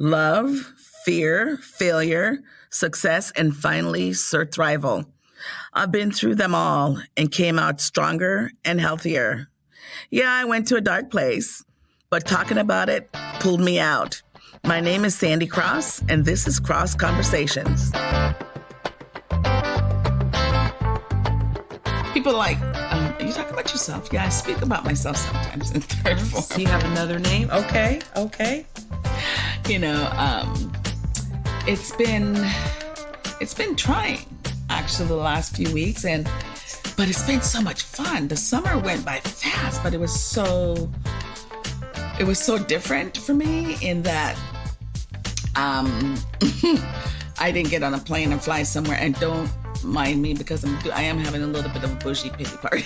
love, fear, failure, success, and finally, survival. I've been through them all and came out stronger and healthier. Yeah, I went to a dark place, but talking about it pulled me out. My name is Sandy Crosse, and this is Crosse Conversations. People are like, you talk about yourself? Yeah, I speak about myself sometimes in third form. So you have another name? Okay. You know, it's been trying, actually, the last few weeks, but it's been so much fun. The summer went by fast, but it was so different for me in that I didn't get on a plane and fly somewhere. And don't mind me because I am having a little bit of a bougie pity party.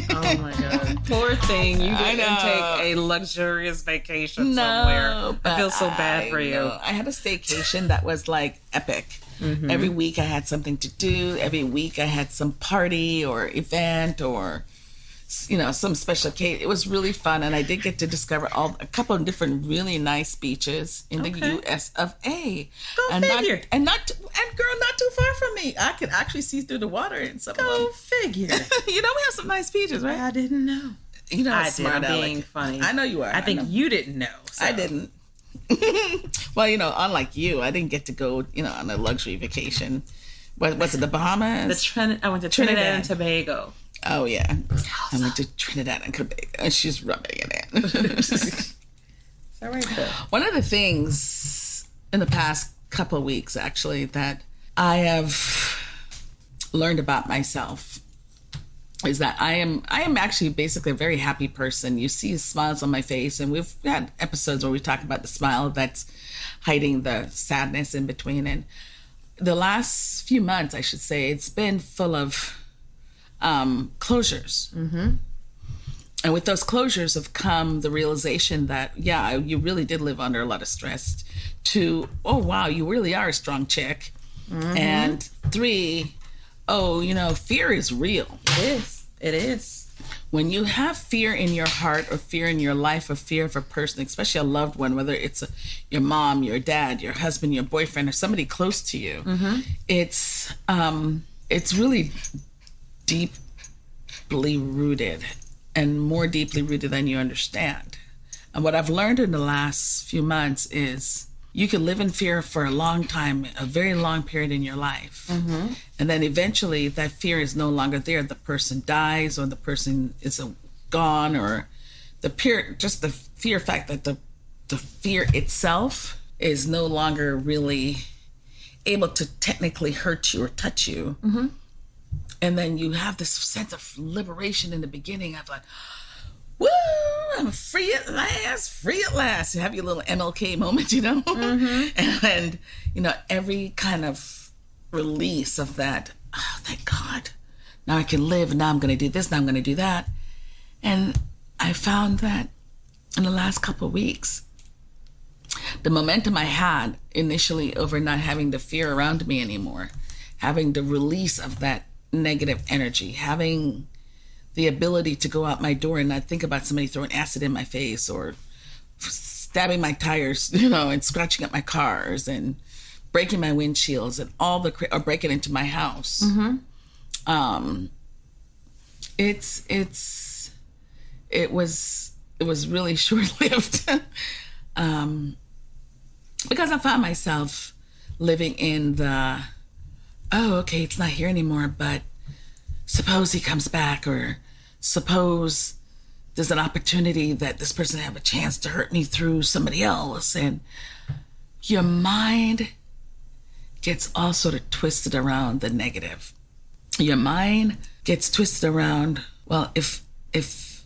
Oh my God. Poor thing. You didn't take a luxurious vacation somewhere. I feel so bad for you. I had a staycation that was like epic. Mm-hmm. Every week I had something to do. Every week I had some party or event or, you know, some special occasion. It was really fun, and I did get to discover a couple of different really nice beaches in the U.S. of A. Go figure. And not too far from me. I could actually see through the water in some of them. Go figure. You know, we have some nice beaches, right? I didn't know. You know, I did. I'm being funny. I know you are. I think you didn't know. So. I didn't. Well, you know, unlike you, I didn't get to go, you know, on a luxury vacation. Was it the Bahamas? I went to Trinidad and Tobago. Oh, yeah. I went to Trinidad and Tobago, and she's rubbing it in. It's all right, though. One of the things in the past couple of weeks, actually, that I have learned about myself is that I am actually basically a very happy person. You see smiles on my face, and we've had episodes where we talk about the smile that's hiding the sadness in between. And the last few months, I should say, it's been full of closures. Mm-hmm. And with those closures have come the realization that, yeah, you really did live under a lot of stress. To, oh, wow, you really are a strong chick. Mm-hmm. And 3, oh, you know, fear is real. It is. When you have fear in your heart or fear in your life or fear of a person, especially a loved one, whether it's your mom, your dad, your husband, your boyfriend, or somebody close to you, mm-hmm. It's really deeply rooted and more deeply rooted than you understand. And what I've learned in the last few months is you can live in fear for a long time, a very long period in your life. Mm-hmm. And then eventually that fear is no longer there. The person dies or the person is gone, or the fear fact that the fear itself is no longer really able to technically hurt you or touch you. Mm-hmm. And then you have this sense of liberation in the beginning of like, woo, I'm free at last. You have your little MLK moment, you know? Mm-hmm. And, you know, every kind of release of that, oh, thank God. Now I can live, and now I'm going to do this, now I'm going to do that. And I found that in the last couple of weeks, the momentum I had initially over not having the fear around me anymore, having the release of that negative energy, having the ability to go out my door and not think about somebody throwing acid in my face or stabbing my tires, you know, and scratching up my cars and breaking my windshields and or breaking into my house. Mm-hmm. It was really short-lived because I found myself living in the, oh, okay, it's not here anymore, but suppose he comes back, or suppose there's an opportunity that this person have a chance to hurt me through somebody else. And your mind gets all sort of twisted around the negative. Your mind gets twisted around, well, if this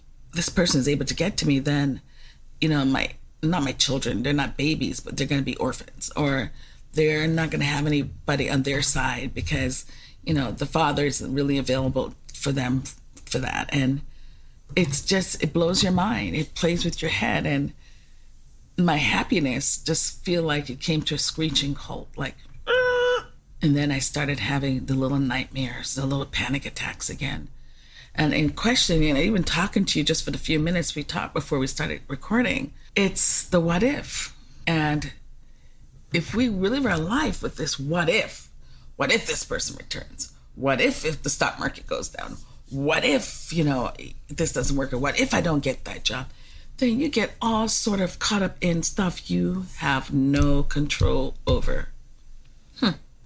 person is able to get to me, then, you know, not my children, they're not babies, but they're going to be orphans, or they're not going to have anybody on their side because, you know, the father isn't really available for them for that. And it blows your mind. It plays with your head. And my happiness just feel like it came to a screeching halt, like, and then I started having the little nightmares, the little panic attacks again. And in questioning, and even talking to you just for the few minutes we talked before we started recording, it's the what if. And if we live our life with this what if this person returns? What if the stock market goes down? What if, this doesn't work? Or what if I don't get that job? Then you get all sort of caught up in stuff you have no control over.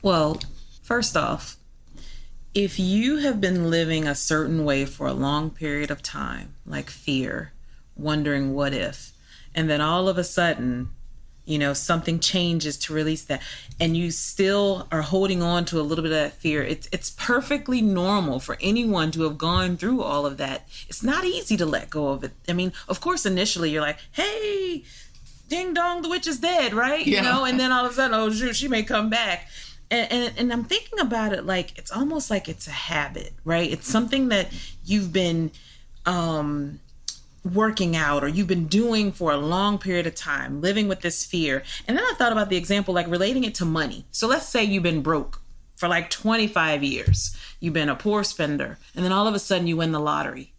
Well, first off, if you have been living a certain way for a long period of time, like fear, wondering what if, and then all of a sudden, something changes to release that, and you still are holding on to a little bit of that fear, it's perfectly normal for anyone to have gone through all of that. It's not easy to let go of it. I mean, of course, initially you're like, hey, ding dong, the witch is dead, right? Yeah. And then all of a sudden, oh, shoot, she may come back. And I'm thinking about it like it's almost like it's a habit, right? It's something that you've been working out or you've been doing for a long period of time, living with this fear. And then I thought about the example, like relating it to money. So let's say you've been broke for like 25 years. You've been a poor spender. And then all of a sudden you win the lottery.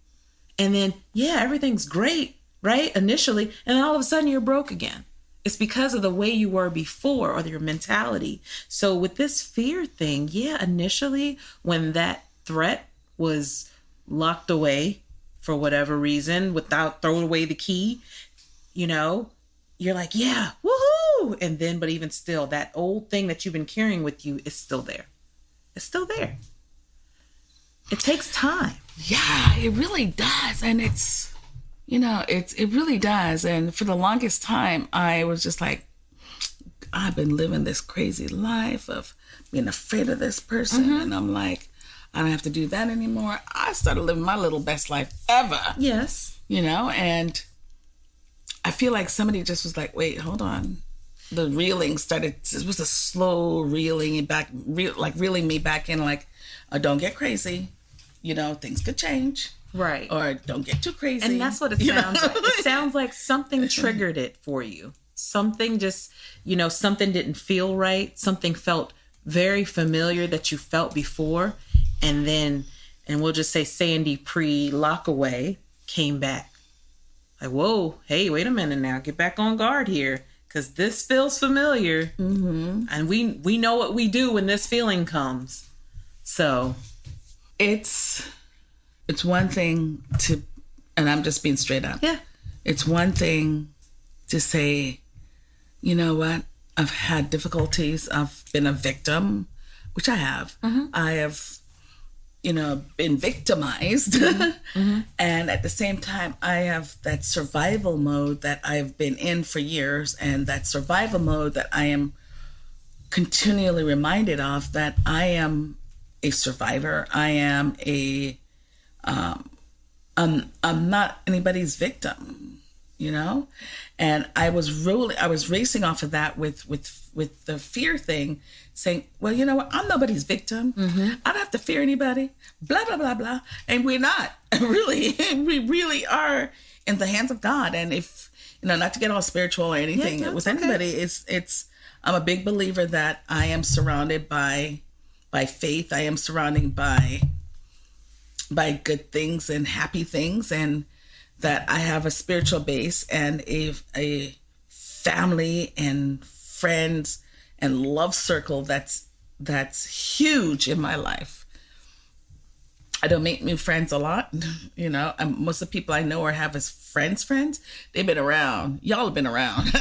And then, everything's great, right? Initially. And then all of a sudden you're broke again. It's because of the way you were before or your mentality. So with this fear thing, initially when that threat was locked away for whatever reason, without throwing away the key, you're like, yeah, woohoo. And then, but even still, that old thing that you've been carrying with you is still there. It's still there. It takes time. Yeah, it really does. And it's, it really does. And for the longest time, I was just like, I've been living this crazy life of being afraid of this person. Mm-hmm. And I'm like, I don't have to do that anymore. I started living my little best life ever. Yes. And I feel like somebody just was like, wait, hold on. The reeling started, it was a slow reeling back, reeling me back in, like, don't get crazy. Things could change. Right. Or don't get too crazy. And that's what it sounds like. It sounds like something triggered it for you. Something just, something didn't feel right. Something felt very familiar that you felt before. And then, and we'll just say Sandy pre-lockaway came back. Like, whoa, hey, wait a minute now. Get back on guard here. Because this feels familiar. Mm-hmm. And we know what we do when this feeling comes. So. It's one thing to, and I'm just being straight up. Yeah. It's one thing to say, you know what? I've had difficulties. I've been a victim, which I have. Mm-hmm. I have, been victimized. Mm-hmm. And at the same time, I have that survival mode that I've been in for years. And that survival mode that I am continually reminded of, that I am a survivor. I am I'm not anybody's victim, And I was racing off of that with the fear thing, saying, well, you know what? I'm nobody's victim. Mm-hmm. I don't have to fear anybody, blah, blah, blah, blah. And we're not. Really, we really are in the hands of God. And if, not to get all spiritual or anything with anybody, it's I'm a big believer that I am surrounded by faith. I am surrounded by good things and happy things, and that I have a spiritual base and a family and friends and love circle that's huge in my life. I don't make new friends a lot, most of the people I know or have as friends, they've been around. Y'all have been around.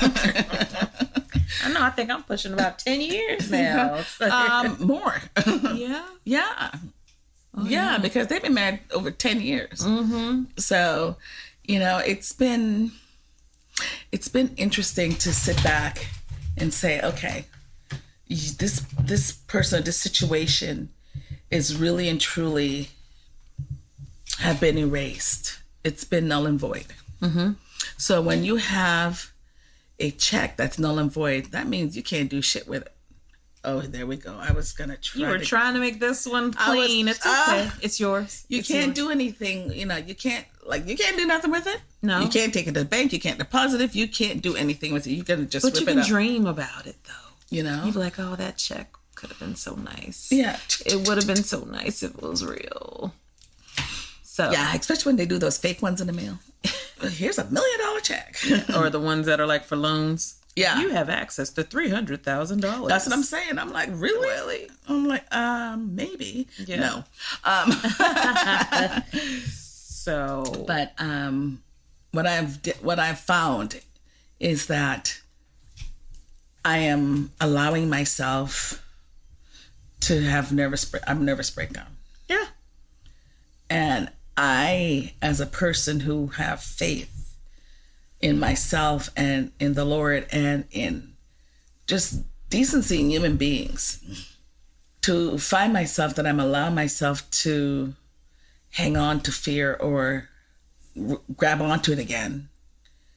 I know, I think I'm pushing about 10 years now. More. Yeah? Yeah. Oh, yeah, because they've been married over 10 years. Mm-hmm. So, it's been interesting to sit back and say, okay, this person, this situation is really and truly have been erased. It's been null and void. Mm-hmm. So when you have a check that's null and void, that means you can't do shit with it. Oh, there we go. I was going to try. You were trying to make this one clean. It's okay. It's yours. You can't do anything. You can't do nothing with it. No. You can't take it to the bank. You can't deposit it. You can't do anything with it. You're going to just rip it up. But you can dream about it, though. You'd be like, oh, that check could have been so nice. Yeah. It would have been so nice if it was real. So. Yeah, especially when they do those fake ones in the mail. Here's $1 million check. Or the ones that are like for loans. Yeah. You have access to $300,000. That's what I'm saying. I'm like, really? I'm like, maybe. Yeah. No. So, But what I've found is that I am allowing myself to have nervous breakdown. yeah. And I, as a person who have faith in myself and in the Lord and in just decency in human beings, to find myself that I'm allowing myself to hang on to fear or grab onto it again,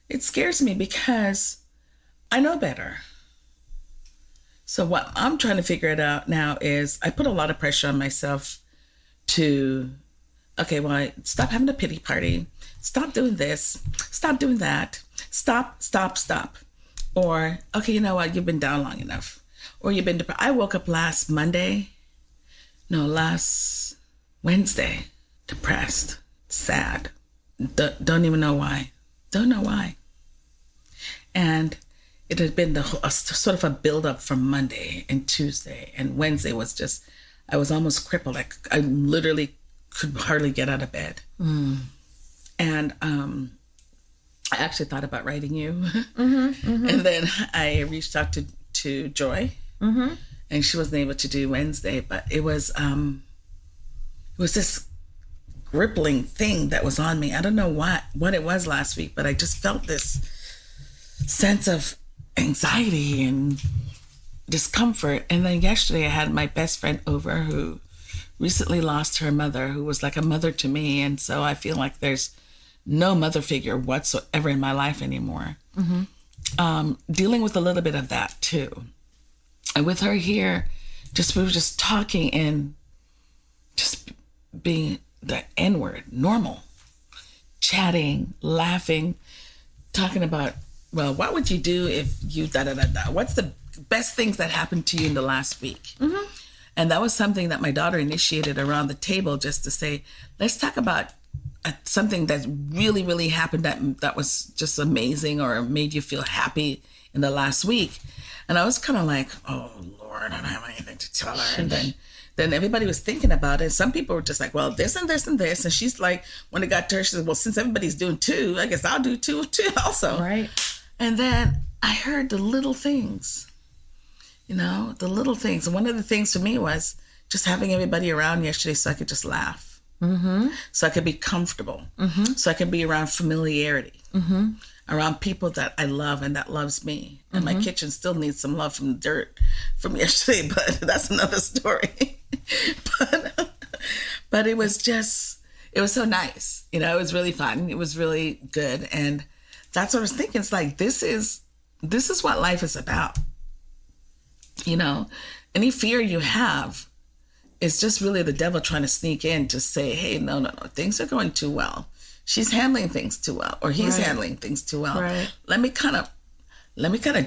it scares me because I know better. So what I'm trying to figure it out now is I put a lot of pressure on myself to, okay, well, stop having a pity party. Stop doing this. Stop doing that. Stop. Or, okay, you know what? You've been down long enough. Or you've been depressed. I woke up last Wednesday, depressed, sad. Don't even know why. Don't know why. And it had been sort of a build-up from Monday and Tuesday. And Wednesday was just, I was almost crippled. I literally could hardly get out of bed. And I actually thought about writing you. And then I reached out to Joy. And she wasn't able to do Wednesday. But it was this crippling thing that was on me. I don't know what it was last week, but I just felt this sense of anxiety and discomfort. And then yesterday I had my best friend over who recently lost her mother, who was like a mother to me. And so I feel like there's no mother figure whatsoever in my life anymore. Dealing with a little bit of that too. And with her here, we were just talking and just being the N-word, normal, chatting, laughing, talking about, well, what would you do if you da-da-da-da? What's the best things that happened to you in the last week? And that was something that my daughter initiated around the table, just to say, let's talk about something that really, really happened that was just amazing or made you feel happy in the last week. And I was kind of like, oh, Lord, I don't have anything to tell her. And then everybody was thinking about it. Some people were just like, well, this and this and this. And she's like, when it got to her, she said, well, since everybody's doing two, I guess I'll do two also. Right. And then I heard the little things, the little things. And one of the things for me was just having everybody around yesterday so I could just laugh. So I could be comfortable. So I could be around familiarity, around people that I love and that loves me. And my kitchen still needs some love from the dirt from yesterday, but that's another story. But it was so nice. It was really fun. It was really good. And that's what I was thinking. It's like, this is what life is about. Any fear you have is just really the devil trying to sneak in to say, hey, no, things are going too well. She's handling things too well, or he's handling things too well. Right. Let me kind of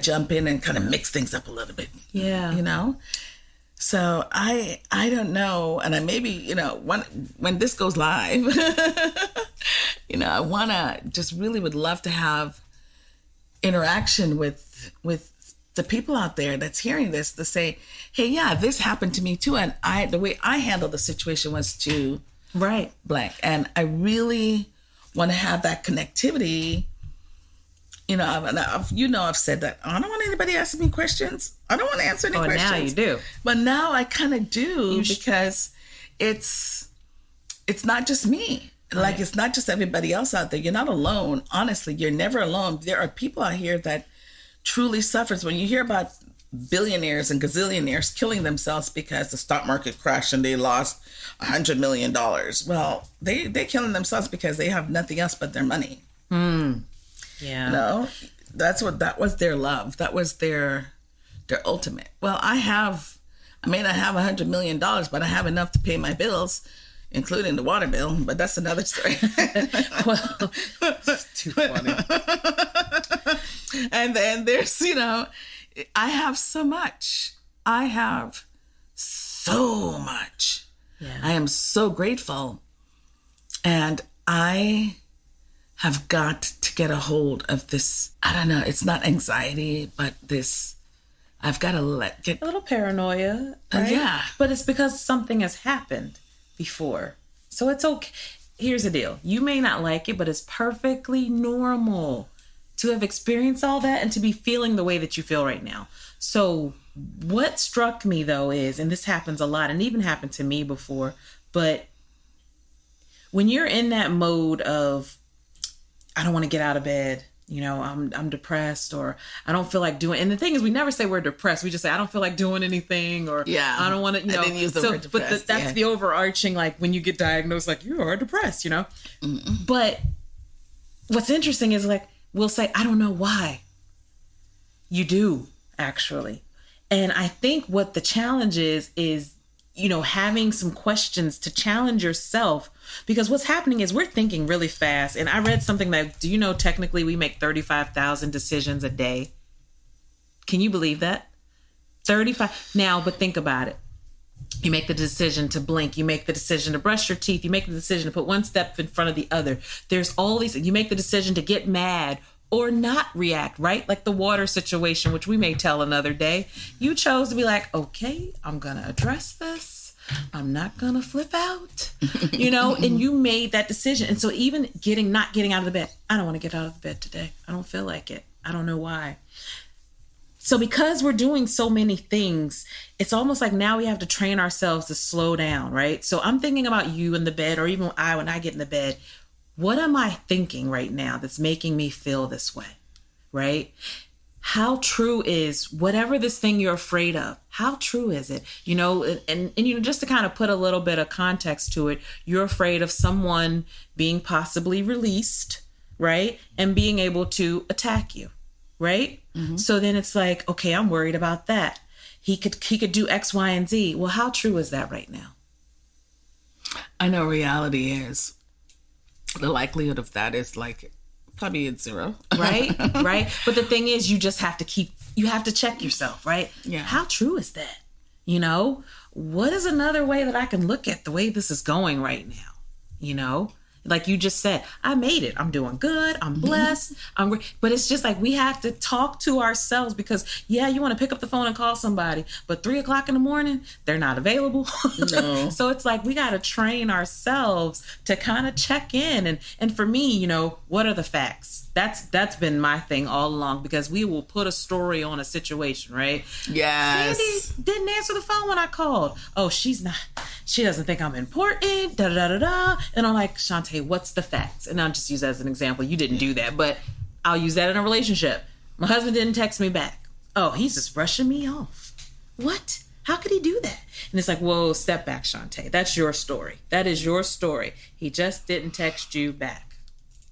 jump in and kind of mix things up a little bit. Yeah. So I don't know. And I maybe, when this goes live, I want to just really would love to have interaction with the people out there that's hearing this to say, hey, yeah, this happened to me too. And the way I handled the situation was to blank. And I really want to have that connectivity. I've said that I don't want anybody asking me questions. I don't want to answer any questions. Now you do. But now I kind of do because it's not just me. Right. Like, it's not just everybody else out there. You're not alone. Honestly, you're never alone. There are people out here that truly suffers. When you hear about billionaires and gazillionaires killing themselves because the stock market crashed and they lost $100 million. Well, they're killing themselves because they have nothing else but their money. Yeah. That was their love. That was their ultimate. Well, I may not have $100 million, but I have enough to pay my bills, including the water bill, but that's another story. Well, it's too funny. And then there's, I have so much. I have so much. Yeah. I am so grateful. And I have got to get a hold of this. I don't know. It's not anxiety, but this, I've got to get a little paranoia. Right? Yeah. But it's because something has happened before. So it's okay. Here's the deal. You may not like it, but it's perfectly normal to have experienced all that and to be feeling the way that you feel right now. So what struck me though is, and this happens a lot and even happened to me before, but when you're in that mode of, I don't want to get out of bed, you know, I'm depressed, or I don't feel like doing, and the thing is, we never say we're depressed. We just say, I don't feel like doing anything, or I don't want to, you know. I didn't use the word depressed. But that's the overarching, like when you get diagnosed, like you are depressed, you know. Mm-mm. But what's interesting is like, we'll say, I don't know why. You do, actually. And I think what the challenge is, you know, having some questions to challenge yourself, because what's happening is we're thinking really fast. And I read something that, do you know, technically we make 35,000 decisions a day. Can you believe that? 35. Now, but think about it. You make the decision to blink. You make the decision to brush your teeth. You make the decision to put one step in front of the other. There's all these, you make the decision to get mad or not react, right? Like the water situation, which we may tell another day. You chose to be like, okay, I'm going to address this. I'm not going to flip out, you know, and you made that decision. And so even not getting out of the bed, I don't want to get out of the bed today. I don't feel like it. I don't know why. So because we're doing so many things, it's almost like now we have to train ourselves to slow down, right? So I'm thinking about you in the bed, or even when I get in the bed, what am I thinking right now that's making me feel this way, right? How true is whatever this thing you're afraid of? How true is it? You know, and you know, just to kind of put a little bit of context to it, you're afraid of someone being possibly released, right? And being able to attack you, right? Mm-hmm. So then it's like, okay, I'm worried about that. He could do X, Y, and Z. Well, how true is that right now? I know reality is, the likelihood of that is like probably at zero. Right. But the thing is, you just have to you have to check yourself, right? Yeah. How true is that? You know, what is another way that I can look at the way this is going right now? You know, like you just said, I made it. I'm doing good. I'm blessed. But it's just like we have to talk to ourselves, because you want to pick up the phone and call somebody, but 3:00 in the morning, they're not available. No. So it's like we got to train ourselves to kind of check in. And for me, you know, what are the facts? That's been my thing all along, because we will put a story on a situation, right? Yes. Sandy didn't answer the phone when I called. Oh, she doesn't think I'm important. Da da da da. And I'm like, Shaunte, what's the facts? And I'll just use that as an example. You didn't do that, but I'll use that in a relationship. My husband didn't text me back. Oh, he's just brushing me off. What? How could he do that? And it's like, whoa, step back, Shaunte. That's your story. That is your story. He just didn't text you back.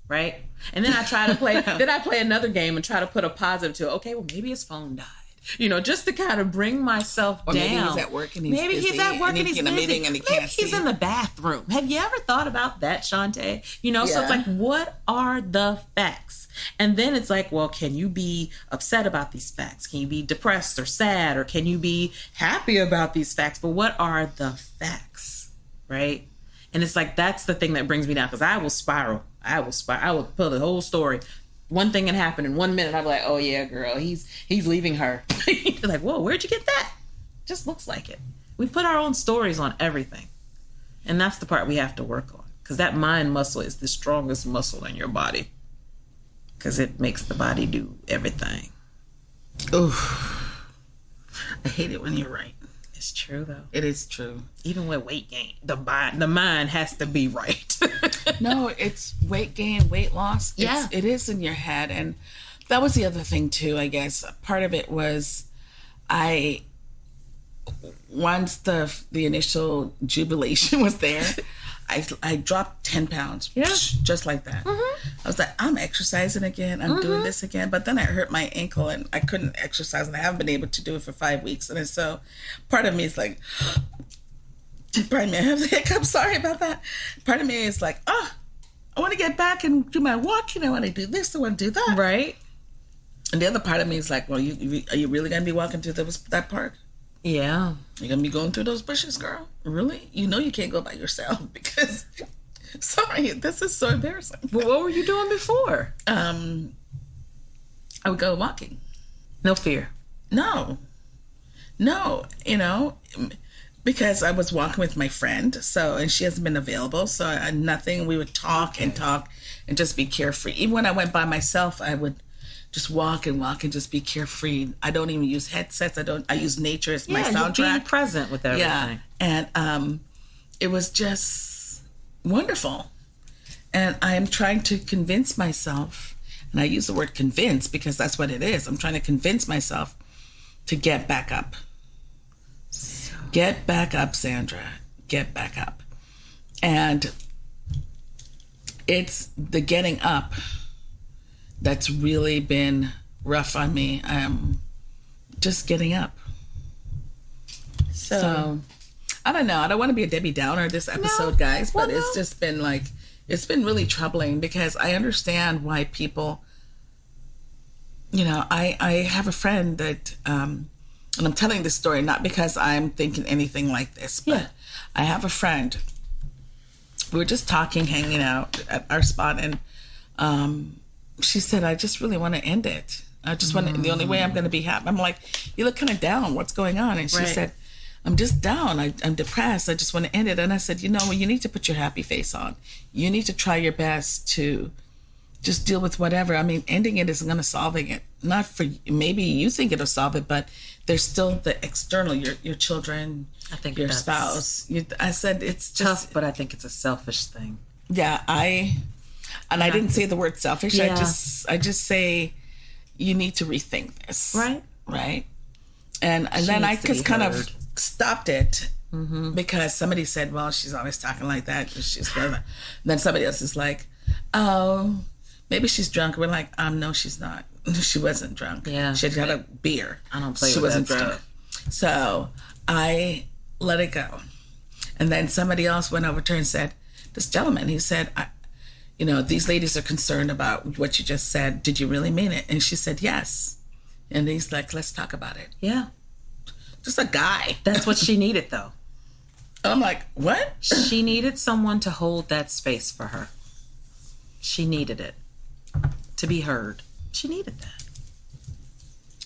Right? And then I try to play, play another game and try to put a positive to it. Okay, well, maybe his phone died. You know, just to kind of bring myself down. Maybe he's at work and he's busy. Maybe he's at work and he's in a busy. meeting and he Maybe can't he's see. in the bathroom. Have you ever thought about that, Shaunte? You know, so it's like, what are the facts? And then it's like, well, can you be upset about these facts? Can you be depressed or sad? Or can you be happy about these facts? But what are the facts, right? And it's like, that's the thing that brings me down, because I will spiral. I will pull the whole story. One thing can happen in 1 minute. I'll be like, oh yeah, girl, he's leaving her. You're like, whoa, where'd you get that? Just looks like it. We put our own stories on everything. And that's the part we have to work on, because that mind muscle is the strongest muscle in your body, because it makes the body do everything. Oof. I hate it when you're right. It's true, though. It is true. Even with weight gain, the mind has to be right. No, it's weight gain, weight loss. It is in your head. And that was the other thing, too, I guess. Part of it was once the initial jubilation was there, I dropped 10 pounds. Yeah. Just like that. Mm-hmm. I was like, I'm exercising again. I'm doing this again. But then I hurt my ankle and I couldn't exercise, and I haven't been able to do it for 5 weeks. And so part of me is like, pardon me, I have the hiccup. Sorry about that. Part of me is like, I want to get back and do my walking. I want to do this. I want to do that. Right. And the other part of me is like, well, are you really going to be walking through that park? Yeah. You're going to be going through those bushes, girl? Really? You know you can't go by yourself, because Sorry, this is so embarrassing. Well, what were you doing before? I would go walking. No fear. No, because I was walking with my friend, and she hasn't been available, so nothing. We would talk and talk and just be carefree. Even when I went by myself, I would just walk and just be carefree. I don't even use headsets. I use nature as my soundtrack. You're being present with everything. Yeah, and it was just wonderful. And I am trying to convince myself, and I use the word convince because that's what it is. I'm trying to convince myself to get back up. Get back up, Sandra. Get back up. And it's the getting up that's really been rough on me. Just getting up. So I don't know. I don't want to be a Debbie Downer this episode, guys, but it's just been it's been really troubling because I understand why people, I have a friend that, and I'm telling this story not because I'm thinking anything like this, but I have a friend. We were just talking, hanging out at our spot, and she said, I just really want to end it. I just want to, the only way I'm going to be happy. I'm like, you look kind of down. What's going on? And she said, I'm just down. I'm depressed. I just want to end it. And I said, you need to put your happy face on. You need to try your best to just deal with whatever. I mean, ending it isn't going to solving it. Not for, maybe you think it'll solve it, but there's still the external, your children, I think your spouse. I said, it's just tough, but I think it's a selfish thing. Yeah, I didn't say the word selfish. Yeah. I just say you need to rethink this. Right. And then I just kind of stopped it because somebody said, well, she's always talking like that. Then somebody else is like, oh, maybe she's drunk. We're like, no, she's not. She wasn't drunk. Yeah. She had a beer. I don't play with that drunk. Stuff. So I let it go. And then somebody else went over to her and said, this gentleman, he said, these ladies are concerned about what you just said. Did you really mean it? And she said, yes. And he's like, let's talk about it. Yeah. Just a guy. That's what she needed, though. I'm like, what? She needed someone to hold that space for her. She needed it. To be heard. She needed that.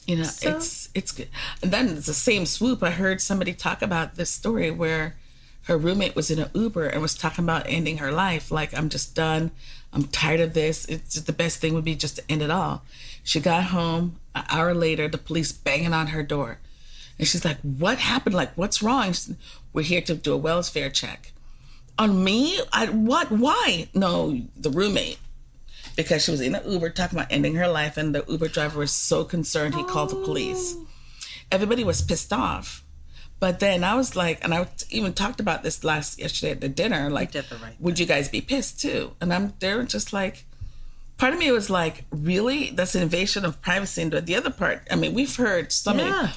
It's good. And then it's the same swoop. I heard somebody talk about this story where her roommate was in an Uber and was talking about ending her life. Like, I'm just done. I'm tired of this. It's just the best thing would be just to end it all. She got home. An hour later, the police banging on her door. And she's like, what happened? Like, what's wrong? Said, we're here to do a welfare check. On me? What? Why? No, the roommate. Because she was in an Uber talking about ending her life, and the Uber driver was so concerned he called the police. Everybody was pissed off. But then I was like, and I even talked about this yesterday at the dinner, like, would you guys be pissed too? And they're just like, part of me was like, really? That's an invasion of privacy. And the other part, I mean, we've heard so many,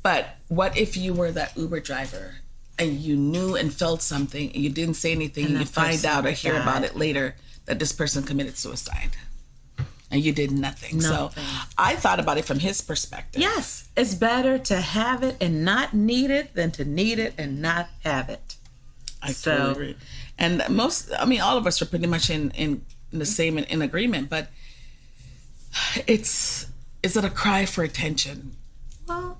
but what if you were that Uber driver and you knew and felt something and you didn't say anything and you find out or hear about it later that this person committed suicide and you did nothing. So I thought about it from his perspective. Yes. It's better to have it and not need it than to need it and not have it. I totally agree. And all of us are pretty much in the same in agreement, but is it a cry for attention? Well,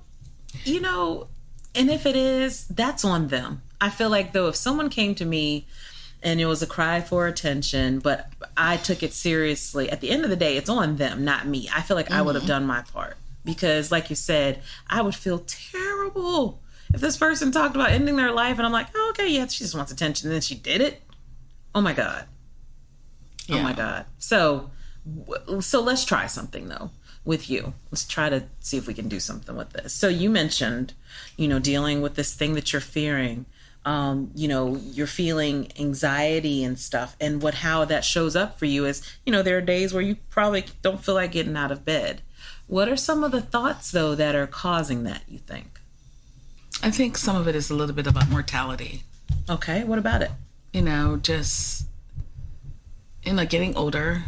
and if it is, that's on them. I feel like, though, if someone came to me and it was a cry for attention, but I took it seriously, at the end of the day, it's on them, not me. I feel like I would have done my part. Because, like you said, I would feel terrible if this person talked about ending their life and I'm like, oh, okay, yeah, she just wants attention. And then she did it. Oh, my God. Yeah. Oh, my God. So let's try something, though, with you. Let's try to see if we can do something with this. So you mentioned, dealing with this thing that you're fearing. You're feeling anxiety and stuff, and how that shows up for you is, there are days where you probably don't feel like getting out of bed. What are some of the thoughts, though, that are causing that, you think? I think some of it is a little bit about mortality. Okay, what about it? Getting older.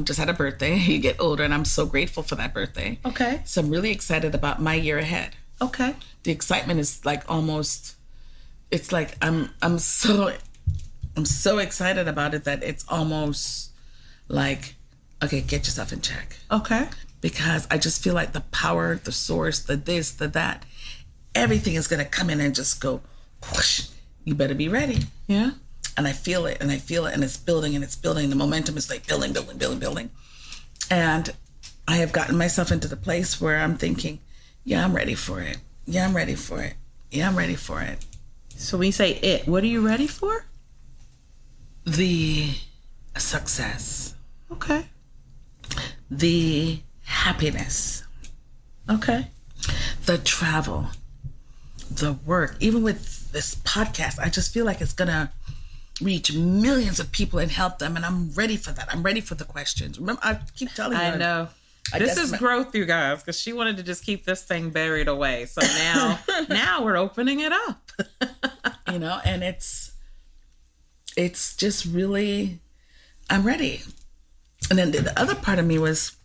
Just had a birthday. You get older, and I'm so grateful for that birthday. Okay. So I'm really excited about my year ahead. Okay. The excitement is like almost, it's like I'm so I'm so excited about it that it's almost like, okay, get yourself in check. Okay. Because I just feel like the power, the source, the this, the that, everything is going to come in and just go whoosh. You better be ready. Yeah. And I feel it, and I feel it, and it's building, and it's building. The momentum is like building, building, building, building. And I have gotten myself into the place where I'm thinking, yeah, I'm ready for it. Yeah, I'm ready for it. Yeah, I'm ready for it. So when you say it, what are you ready for? The success. Okay. The happiness. Okay. The travel. The work. Even with this podcast, I just feel like it's going to reach millions of people and help them. And I'm ready for that. I'm ready for the questions. Remember, I keep telling you. I know. This is growth, you guys, because she wanted to just keep this thing buried away. So now we're opening it up. You know, and it's just really, I'm ready. And then the other part of me was,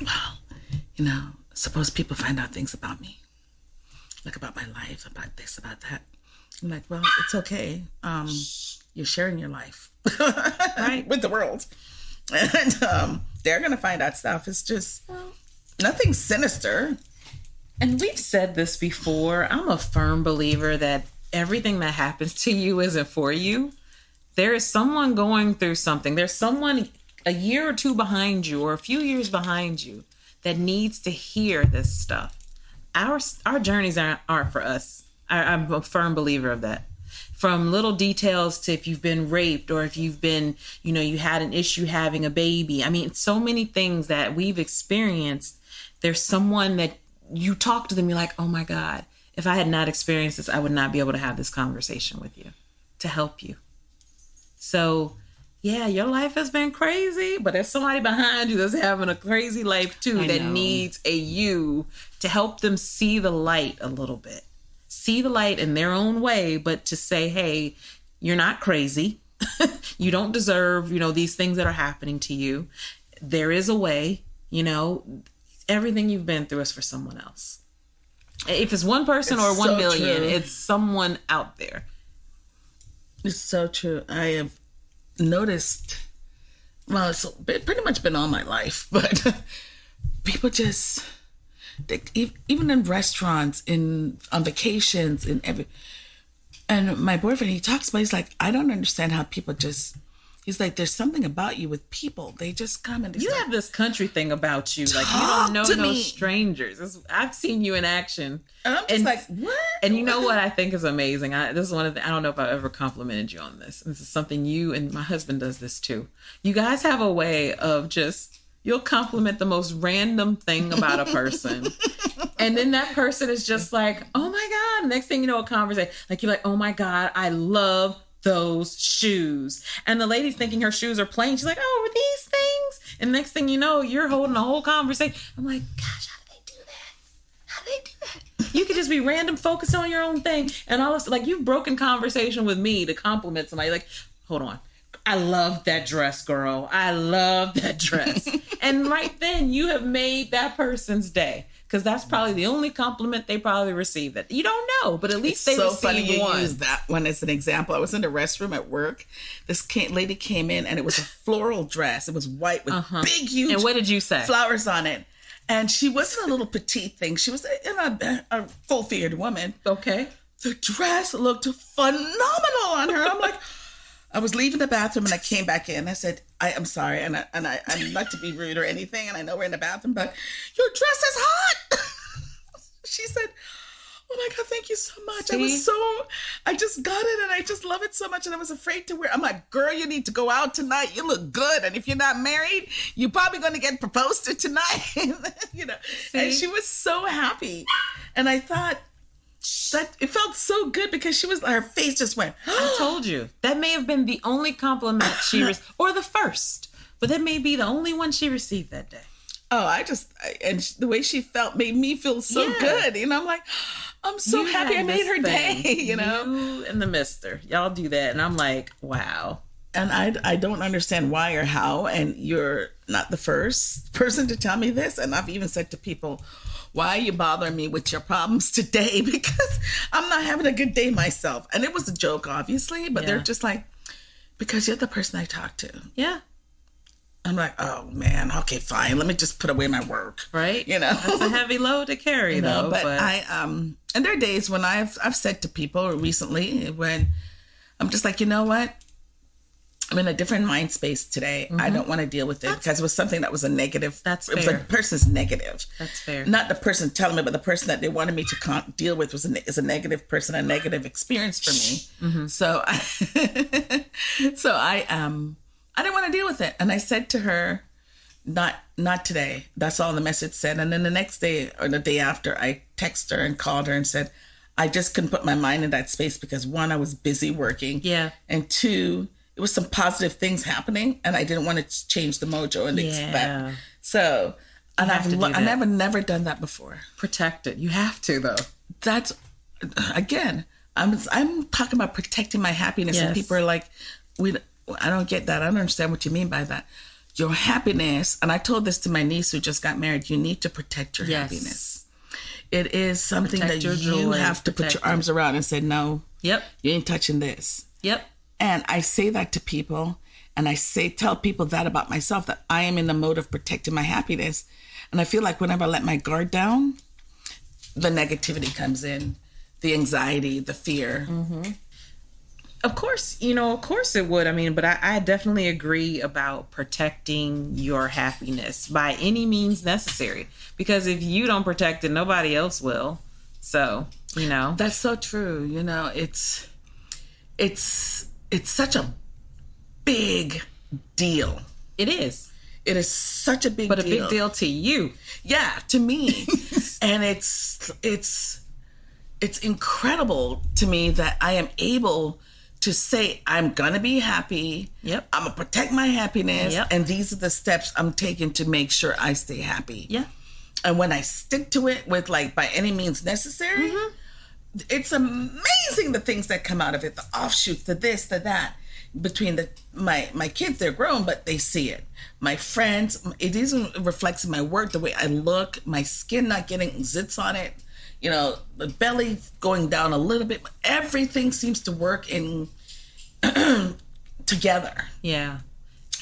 well, you know, suppose people find out things about me, like about my life, about this, about that. I'm like, well, it's okay. You're sharing your life right with the world, and they're gonna find out stuff. It's just nothing sinister. And we've said this before. I'm a firm believer that everything that happens to you isn't for you. There is someone going through something. There's someone a year or two behind you, or a few years behind you, that needs to hear this stuff. Our journeys aren't for us. I'm a firm believer of that. From little details to if you've been raped, or if you've been, you know, you had an issue having a baby. I mean, so many things that we've experienced. There's someone that you talk to them, you're like, oh my God, if I had not experienced this, I would not be able to have this conversation with you to help you. So yeah, your life has been crazy, but there's somebody behind you that's having a crazy life too, that needs you to help them see the light a little bit. See the light in their own way, but to say, hey, you're not crazy. You don't deserve, you know, these things that are happening to you. There is a way, you know, everything you've been through is for someone else. If it's one person or 1 million, true. It's someone out there. It's so true. I have noticed, well, it's pretty much been all my life, but people just, even in restaurants, on vacations, and my boyfriend, he talks about, he's like, I don't understand how people just, he's like, there's something about you with people. They just come and you have this country thing about you. Like, you don't know no strangers. I've seen you in action. And I'm just like, what? And you know what I think is amazing? This is one of the, I don't know if I've ever complimented you on this. This is something you and my husband does this too. You guys have a way of just, you'll compliment the most random thing about a person. And then that person is just like, oh my God. Next thing you know, a conversation. Like, you're like, oh my God, I love those shoes. And the lady's thinking her shoes are plain. She's like, oh, are these things? And next thing you know, you're holding a whole conversation. I'm like, gosh, how do they do that? How do they do that? You could just be random, focus on your own thing. And all this, like, you've broken conversation with me to compliment somebody. Like, hold on. I love that dress, girl. I love that dress. And right then you have made that person's day. Because that's probably the only compliment they probably received. That you don't know, but at least they received one. It's so funny you use that one as an example. I was in the restroom at work. This lady came in, and it was a floral dress. It was white with big, huge and what did you say? Flowers on it. And she wasn't a little petite thing. She was a full-figured woman. Okay. The dress looked phenomenal on her. I'm like, I was leaving the bathroom and I came back in. I said, I'm sorry. And I'm not to be rude or anything. And I know we're in the bathroom, but your dress is hot. She said, oh my God, thank you so much. See? I just got it and I just love it so much. And I was afraid to wear it. I'm like, girl, you need to go out tonight. You look good. And if you're not married, you're probably going to get proposed to tonight. You know, see? And she was so happy. And I thought, that it felt so good because her face just went. I told you that may have been the only compliment she received, or the first, but that may be the only one she received that day. Oh, and the way she felt made me feel so good. You know, I'm like, I'm so happy I made her day. You know, you and the mister, y'all do that, and I'm like, wow. And I don't understand why or how, and you're not the first person to tell me this. And I've even said to people, why are you bothering me with your problems today? Because I'm not having a good day myself. And it was a joke, obviously, but they're just like, because you're the person I talk to. Yeah. I'm like, oh man, okay, fine. Let me just put away my work. Right. That's a heavy load to carry, though. But I, and there are days when I've said to people recently when I'm just like, you know what? I'm in a different mind space today. I don't want to deal with it because it was something that was a negative. That's fair. It was a person's negative. That's fair. Not the person telling me, but the person that they wanted me to deal with is a negative person, a negative experience for me. So I didn't want to deal with it. And I said to her, not today. That's all the message said. And then the next day or the day after, I texted her and called her and said, I just couldn't put my mind in that space because 1, I was busy working. Yeah. And 2, it was some positive things happening and I didn't want to change the mojo and expect. So, and I've never done that before. Protect it. You have to, though. That's, again, I'm talking about protecting my happiness and people are like, I don't get that. I don't understand what you mean by that. Your happiness, and I told this to my niece who just got married, you need to protect your happiness. It is something that you have to put your arms around and say, no, you ain't touching this. And I say that to people, and tell people that about myself, that I am in the mode of protecting my happiness. And I feel like whenever I let my guard down, the negativity comes in, the anxiety, the fear. Of course it would. I mean, but I definitely agree about protecting your happiness by any means necessary. Because if you don't protect it, nobody else will. So, That's so true. It's such a big deal. It is. It is such a big deal. But a big deal to you. Yeah, to me. And it's incredible to me that I am able to say, I'm going to be happy. I'm going to protect my happiness. And these are the steps I'm taking to make sure I stay happy. And when I stick to it with by any means necessary, it's amazing the things that come out of it, the offshoots, the this, the that. Between my kids, they're grown, but they see it. My friends, it even reflects in my work, the way I look, my skin not getting zits on it, the belly going down a little bit. Everything seems to work in together. Yeah.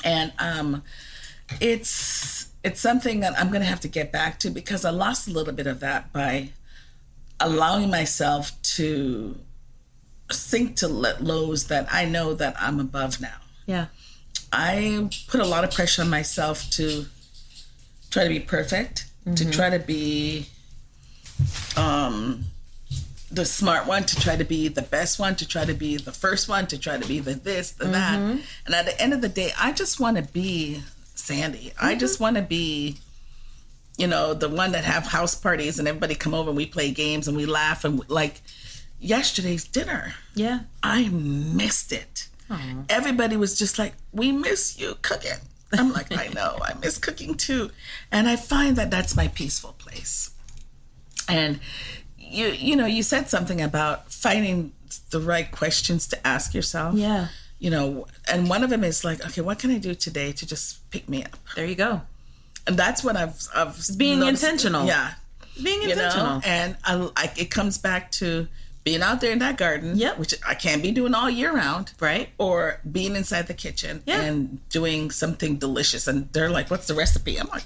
And it's something that I'm going to have to get back to because I lost a little bit of that by allowing myself to sink to lows that I know that I'm above now. Yeah. I put a lot of pressure on myself to try to be perfect, to try to be the smart one, to try to be the best one, to try to be the first one, to try to be the this, the that. And at the end of the day, I just want to be Sandy. I just want to be, the one that have house parties and everybody come over and we play games and we laugh and yesterday's dinner. Yeah. I missed it. Aww. Everybody was just like, we miss you cooking. I'm like, I know, I miss cooking too. And I find that that's my peaceful place. And you said something about finding the right questions to ask yourself. Yeah. And one of them is like, okay, what can I do today to just pick me up? There you go. And that's what I've being noticed. Intentional. Yeah. Being intentional. And it comes back to being out there in that garden, which I can't be doing all year round. Right. Or being inside the kitchen and doing something delicious. And they're like, what's the recipe? I'm like,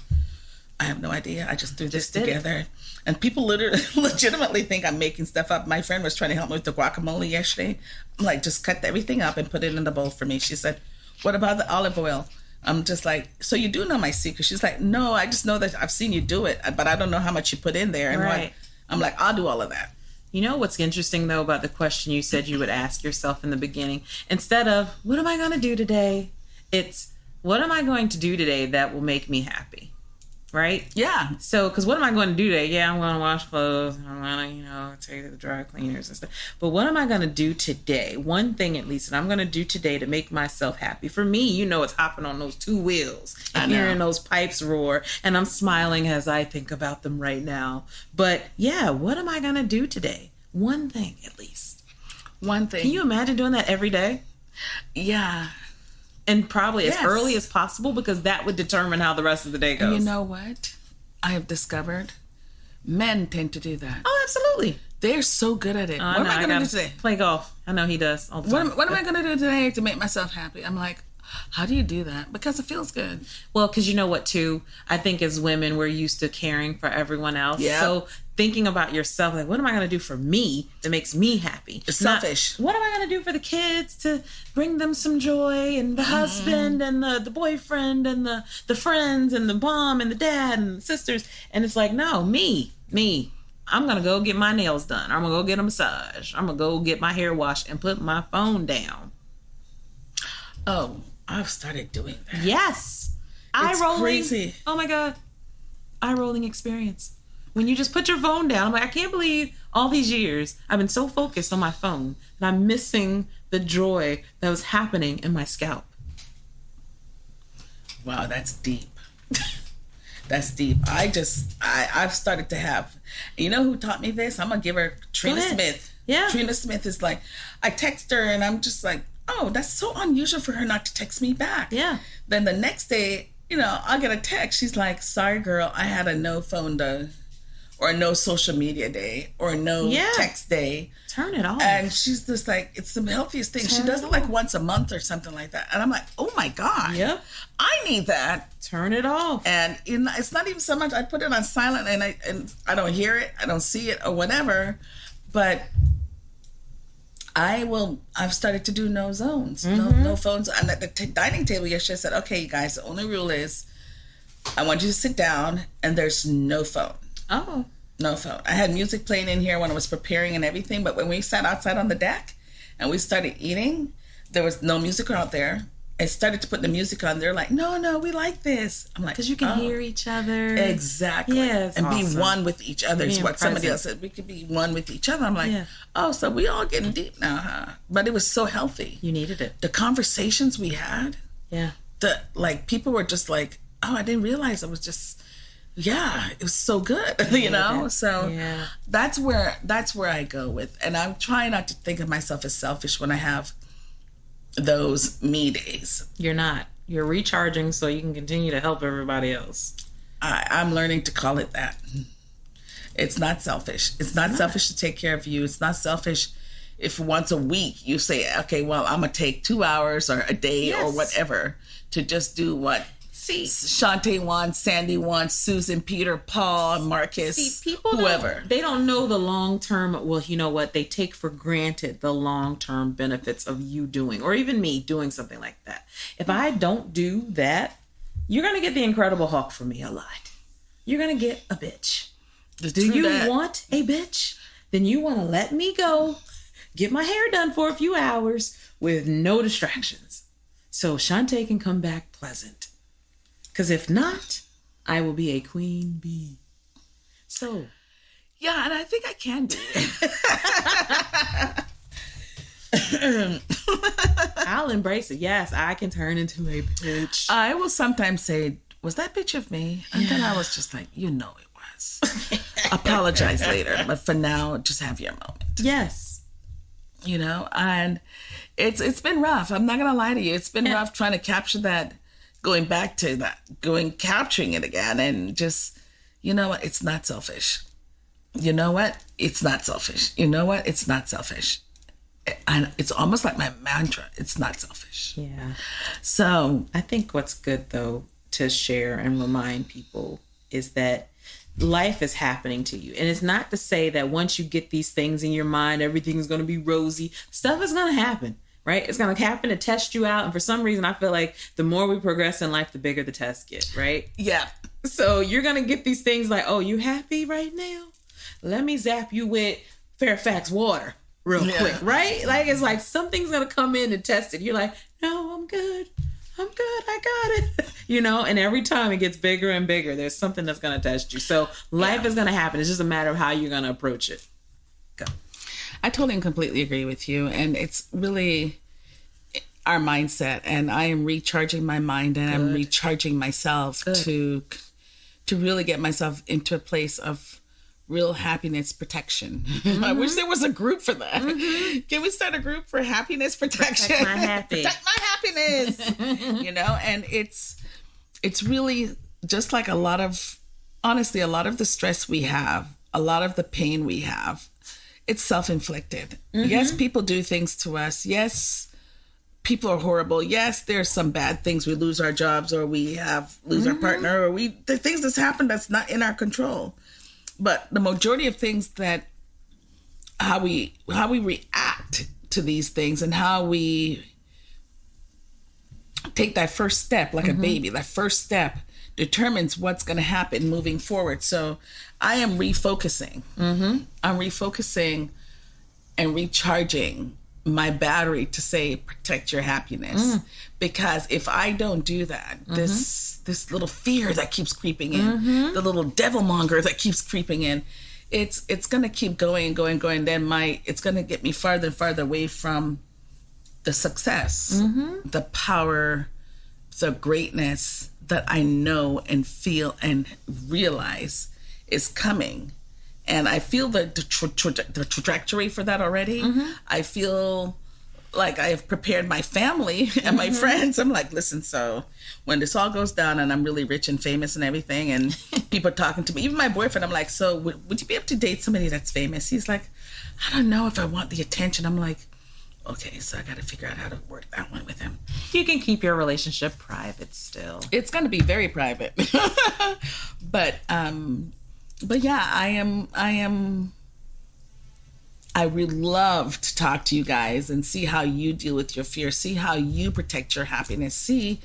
I have no idea. I just threw this together. And people legitimately think I'm making stuff up. My friend was trying to help me with the guacamole yesterday. I'm like, just cut everything up and put it in the bowl for me. She said, what about the olive oil? I'm just like, so you do know my secret? She's like, no, I just know that I've seen you do it, but I don't know how much you put in there. And I'm like, I'll do all of that. You know what's interesting, though, about the question you said you would ask yourself in the beginning? Instead of, what am I going to do today? It's, what am I going to do today that will make me happy? Right? Yeah. So, because what am I going to do today? Yeah, I'm going to wash clothes. I'm going to, take it to the dry cleaners and stuff. But what am I going to do today? One thing, at least, that I'm going to do today to make myself happy. For me, it's hopping on those 2 wheels and hearing those pipes roar. And I'm smiling as I think about them right now. But yeah, what am I going to do today? One thing, at least. One thing. Can you imagine doing that every day? Yeah. And probably as early as possible, because that would determine how the rest of the day goes. And you know what I have discovered? Men tend to do that. Oh, absolutely. They're so good at it. What am I going to do today? Play golf. I know he does all the time. What am I going to do today to make myself happy? I'm like, how do you do that? Because it feels good. Well, because you know what, too? I think as women, we're used to caring for everyone else. Yeah. So thinking about yourself, like, what am I going to do for me that makes me happy? It's selfish. What am I going to do for the kids to bring them some joy, and the husband and the boyfriend and the friends and the mom and the dad and the sisters? And it's like, no, me. I'm going to go get my nails done. I'm going to go get a massage. I'm going to go get my hair washed and put my phone down. Oh, I've started doing that. Yes. It's crazy. Oh my God. Eye rolling experience. When you just put your phone down, I'm like, I can't believe all these years I've been so focused on my phone that I'm missing the joy that was happening in my scalp. Wow, that's deep. That's deep. I've started to have, you know who taught me this? I'm going to give her Trina Smith. Yeah. Trina Smith is like, I text her and I'm just like, oh, that's so unusual for her not to text me back. Yeah. Then the next day, I'll get a text. She's like, sorry, girl, I had a no phone day or a no social media day or a no text day. Turn it off. And she's just like, it's the healthiest thing. She does it like once a month or something like that. And I'm like, oh my God. Yep. I need that. Turn it off. And it's not even so much, I put it on silent and I don't hear it, I don't see it or whatever. But I've started to do no zones, no phones. And at the dining table yesterday, I said, okay, you guys, the only rule is I want you to sit down and there's no phone. Oh. No phone. I had music playing in here when I was preparing and everything, but when we sat outside on the deck and we started eating, there was no music out there. I started to put the music on. They're like, no, we like this. I'm like, because you can hear each other. Exactly. Yeah, and awesome. Be one with each other is what somebody else said. We could be one with each other. I'm like, oh, so we all getting deep now, huh? But it was so healthy. You needed it. The conversations we had. Yeah. People were just like, oh, I didn't realize it was just, it was so good, So that's where I go with, and I'm trying not to think of myself as selfish when I have those me days. You're not. You're recharging so you can continue to help everybody else. I'm learning to call it that. It's not selfish. It's not selfish to take care of you. It's not selfish if once a week you say, okay, well, I'm going to take 2 hours or a day or whatever to just do what Shaunte wants, Sandy wants, Susan, Peter, Paul, Marcus, whoever. They don't know the long-term, well, you know what? They take for granted the long-term benefits of you doing, or even me doing something like that. If I don't do that, you're going to get the Incredible Hulk from me a lot. You're going to get a bitch. Do you want a bitch? Then you want to let me go, get my hair done for a few hours with no distractions. So Shaunte can come back pleasant. Because if not, I will be a queen bee. So. Yeah, and I think I can be. I'll embrace it. Yes, I can turn into a bitch. I will sometimes say, was that bitch of me? And then I was just like, it was. Apologize later. But for now, just have your moment. Yes. And it's been rough. I'm not going to lie to you. It's been rough trying to capture that. Going back to that, capturing it again, and just, you know what? It's not selfish. You know what? It's not selfish. You know what? It's not selfish. And it's almost like my mantra. It's not selfish. Yeah. So I think what's good, though, to share and remind people is that life is happening to you. And it's not to say that once you get these things in your mind, everything's going to be rosy. Stuff is going to happen. Right? It's going to happen to test you out. And for some reason, I feel like the more we progress in life, the bigger the tests get, right? Yeah. So you're going to get these things like, oh, you happy right now? Let me zap you with Fairfax water real quick, right? Like, it's like something's going to come in and test it. You're like, no, I'm good. I got it. And every time it gets bigger and bigger, there's something that's going to test you. So life is going to happen. It's just a matter of how you're going to approach it. Go. I totally and completely agree with you. And it's really our mindset. And I am recharging my mind and I'm recharging myself to really get myself into a place of real happiness protection. Mm-hmm. I wish there was a group for that. Mm-hmm. Can we start a group for happiness protection? Protect my happy. Protect my happiness. And it's really just like a lot of the stress we have a lot of the pain we have, it's self-inflicted. Yes, people do things to us. Yes, people are horrible. Yes, there's some bad things. We lose our jobs, or we lose our partner, or the things that's happened that's not in our control. But the majority of things that how we react to these things, and how we take that first step, like a baby, that first step determines what's going to happen moving forward. So I am refocusing. I'm refocusing and recharging my battery to say, protect your happiness. Because if I don't do that, this little fear that keeps creeping in, the little devil monger that keeps creeping in, it's going to keep going. Then it's going to get me farther and farther away from the success, the power, the greatness that I know and feel and realize is coming. And I feel the trajectory for that already. I feel like I have prepared my family and my friends. I'm like, listen, so when this all goes down and I'm really rich and famous and everything, and people are talking to me, even my boyfriend, I'm like, so would you be able to date somebody that's famous? He's like, I don't know if I want the attention. I'm like, okay, so I got to figure out how to work that one with him. You can keep your relationship private still. It's going to be very private. But yeah, I would love to talk to you guys and see how you deal with your fear, see how you protect your happiness, see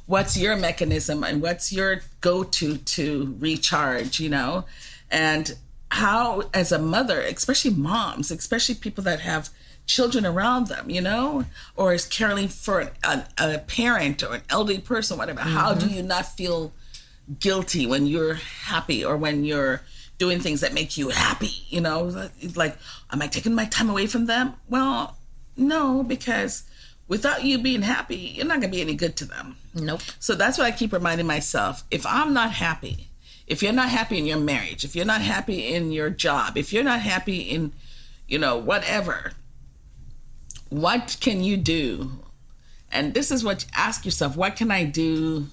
what's your mechanism and what's your go-to to recharge, and how, as a mother, especially moms, especially people that have children around them, or is caring for a parent or an elderly person, whatever. How do you not feel guilty when you're happy, or when you're doing things that make you happy? Like, am I taking my time away from them? Well, no, because without you being happy, you're not going to be any good to them. Nope. So that's what I keep reminding myself. If I'm not happy, if you're not happy in your marriage, if you're not happy in your job, if you're not happy in, whatever, what can you do? And this is what you ask yourself, what can I do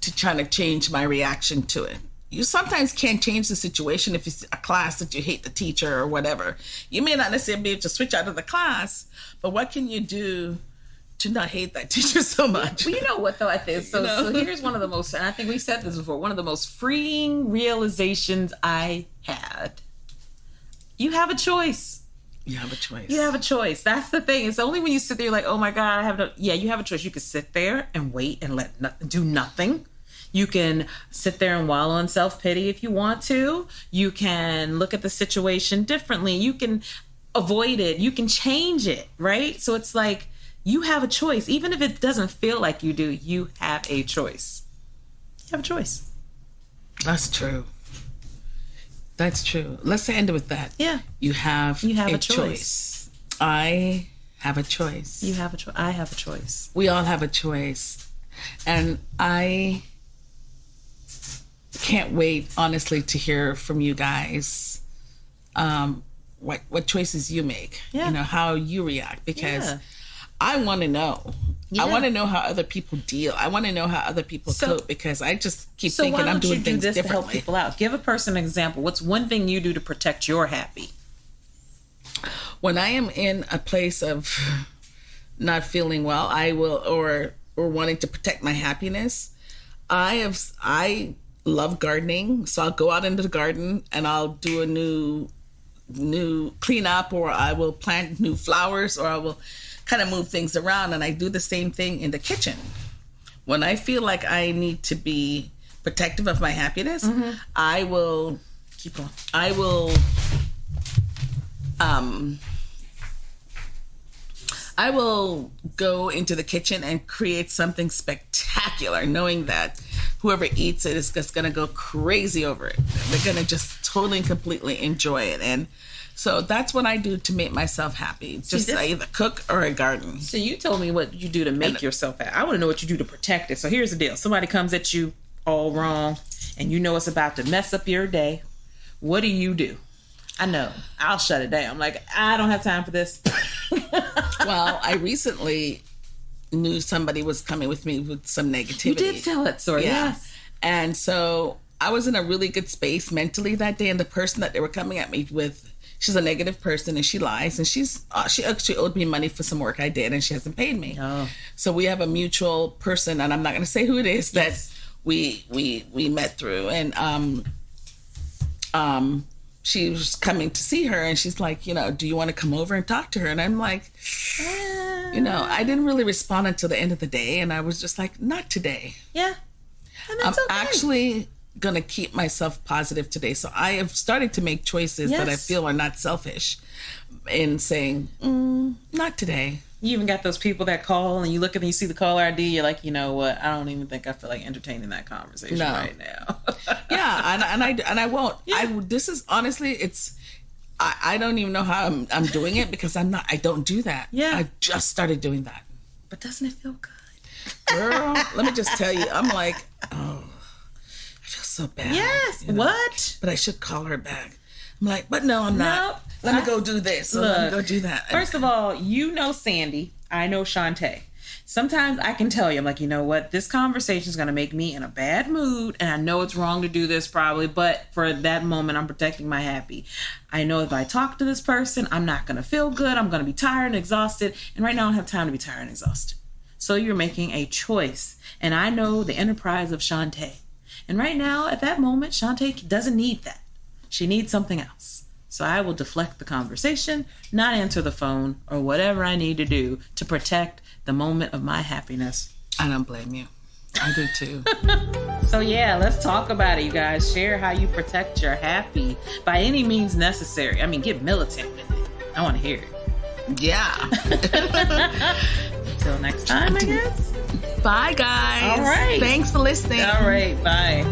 to try to change my reaction to it? You sometimes can't change the situation if it's a class that you hate the teacher or whatever. You may not necessarily be able to switch out of the class, but what can you do to not hate that teacher so much? Well, you know what, though, I think so here's one of the most, and I think we said this before, one of the most freeing realizations I had. You have a choice. You have a choice. You have a choice. That's the thing. It's only when you sit there, you're like, oh my God, I have no... Yeah, you have a choice. You can sit there and wait and do nothing. You can sit there and wallow in self-pity if you want to. You can look at the situation differently. You can avoid it. You can change it, right? So it's like, you have a choice. Even if it doesn't feel like you do, you have a choice. You have a choice. That's true. That's true. Let's end with that. Yeah. You have a choice. I have a choice. You have a choice. I have a choice. We all have a choice. And I can't wait, honestly, to hear from you guys what choices you make. Yeah. How you react. Because I want to know. Yeah. I want to know how other people deal. I want to know how other people cope, because I just keep thinking I'm doing things differently. So why don't you do this to help people out? Give a person an example. What's one thing you do to protect your happy? When I am in a place of not feeling well, I will, or wanting to protect my happiness, I love gardening. So I'll go out into the garden and I'll do a new cleanup, or I will plant new flowers, or I will kind of move things around. And I do the same thing in the kitchen. When I feel like I need to be protective of my happiness, I will keep going. I will go into the kitchen and create something spectacular, knowing that whoever eats it is just going to go crazy over it. They're going to just totally and completely enjoy it. And so that's what I do to make myself happy. I either cook or I garden. So you told me what you do to make yourself happy. I want to know what you do to protect it. So here's the deal. Somebody comes at you all wrong and you know it's about to mess up your day. What do? I know. I'll shut it down. I'm like, I don't have time for this. Well, I recently knew somebody was coming with me with some negativity. You did tell that story. Yeah. Yes. And so I was in a really good space mentally that day, and the person that they were coming at me with, she's a negative person and she lies, and she actually owed me money for some work I did, and she hasn't paid me. Oh. So we have a mutual person, and I'm not going to say who it is, that we met through, and she was coming to see her, and she's like, you know, do you want to come over and talk to her? And I'm like, you know, I didn't really respond until the end of the day, and I was just like, not today. Yeah. And that's I'm okay. actually going to keep myself positive today. So I have started to make choices that I feel are not selfish in saying, not today. You even got those people that call and you look at them, you see the caller ID, you're like, you know what? I don't even think I feel like entertaining that conversation right now. Yeah, and I won't. Yeah. This is honestly, I don't even know how I'm doing it, because I don't do that. Yeah. I just started doing that. But doesn't it feel good? Girl, let me just tell you, I'm like, oh, I feel so bad. Yes. You know? What? But I should call her back. I'm like, but no, I'm not. Let me go do this. Let me go do that. First of all, you know Sandy. I know Shaunte. Sometimes I can tell you, I'm like, you know what? This conversation is going to make me in a bad mood. And I know it's wrong to do this probably. But for that moment, I'm protecting my happy. I know if I talk to this person, I'm not going to feel good. I'm going to be tired and exhausted. And right now I don't have time to be tired and exhausted. So you're making a choice. And I know the enterprise of Shaunte. And right now, at that moment, Shaunte doesn't need that. She needs something else. So I will deflect the conversation, not answer the phone, or whatever I need to do to protect the moment of my happiness. I don't blame you. I do too. So yeah, let's talk about it, you guys. Share how you protect your happy by any means necessary. I mean, get militant with it. I want to hear it. Yeah. Until next time, I guess. Bye, guys. All right. Thanks for listening. All right. Bye.